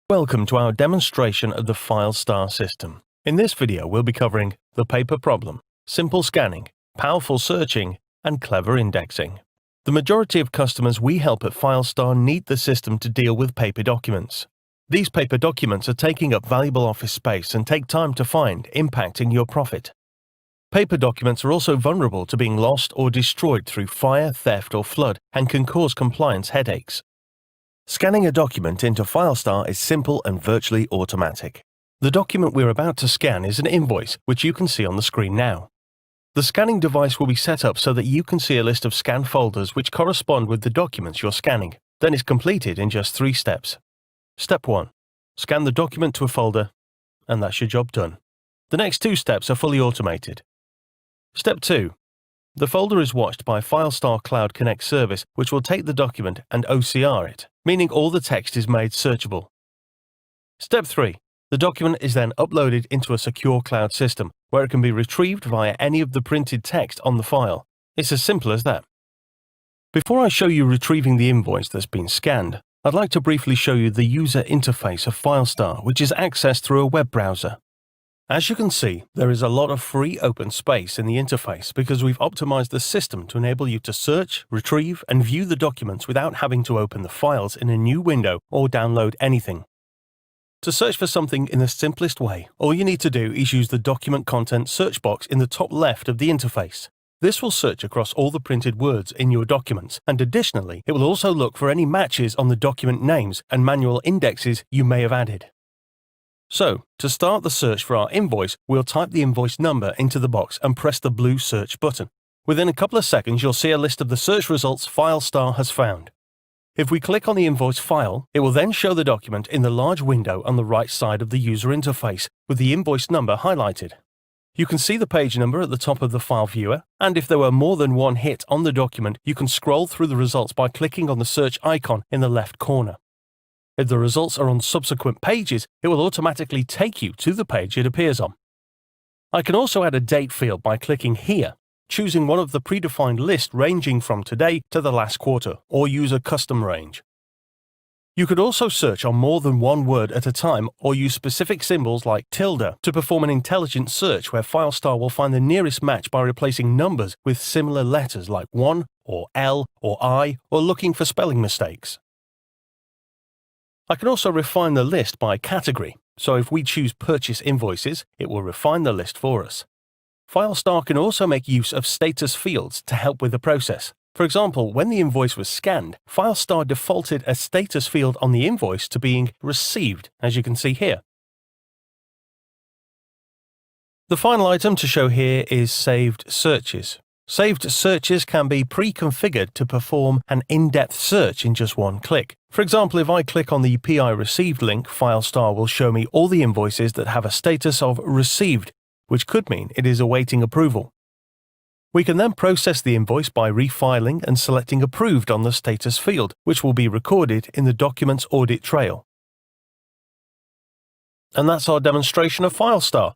Welcome to our demonstration of the Filestar system. In this video, we'll be covering the paper problem, simple scanning, powerful searching, and clever indexing. The majority of customers we help at Filestar need the system to deal with paper documents. These paper documents are taking up valuable office space and take time to find, impacting your profit. Paper documents are also vulnerable to being lost or destroyed through fire, theft, or flood, and can cause compliance headaches. Scanning a document into Filestar is simple and virtually automatic. The document we're about to scan is an invoice, which you can see on the screen now. The scanning device will be set up so that you can see a list of scanned folders which correspond with the documents you're scanning. Then it's completed in just 3 steps. Step 1. Scan the document to a folder, and that's your job done. The next 2 steps are fully automated. Step 2. The folder is watched by Filestar Cloud Connect service, which will take the document and OCR it, meaning all the text is made searchable. Step 3. The document is then uploaded into a secure cloud system, where it can be retrieved via any of the printed text on the file. It's as simple as that. Before I show you retrieving the invoice that's been scanned, I'd like to briefly show you the user interface of Filestar, which is accessed through a web browser. As you can see, there is a lot of free open space in the interface because we've optimized the system to enable you to search, retrieve, and view the documents without having to open the files in a new window or download anything. To search for something in the simplest way, all you need to do is use the document content search box in the top left of the interface. This will search across all the printed words in your documents, and additionally, it will also look for any matches on the document names and manual indexes you may have added. So, to start the search for our invoice, we'll type the invoice number into the box and press the blue search button. Within a couple of seconds, you'll see a list of the search results Filestar has found. If we click on the invoice file, it will then show the document in the large window on the right side of the user interface, with the invoice number highlighted. You can see the page number at the top of the file viewer, and if there were more than one hit on the document, you can scroll through the results by clicking on the search icon in the left corner. If the results are on subsequent pages, it will automatically take you to the page it appears on. I can also add a date field by clicking here, choosing one of the predefined lists ranging from today to the last quarter, or use a custom range. You could also search on more than one word at a time or use specific symbols like tilde to perform an intelligent search where Filestar will find the nearest match by replacing numbers with similar letters like 1 or L or I, or looking for spelling mistakes. I can also refine the list by category, so if we choose Purchase Invoices, it will refine the list for us. Filestar can also make use of status fields to help with the process. For example, when the invoice was scanned, Filestar defaulted a status field on the invoice to being Received, as you can see here. The final item to show here is Saved Searches. Saved searches can be pre-configured to perform an in-depth search in just one click. For example, if I click on the PI Received link, Filestar will show me all the invoices that have a status of Received, which could mean it is awaiting approval. We can then process the invoice by refiling and selecting Approved on the status field, which will be recorded in the document's audit trail. And that's our demonstration of Filestar.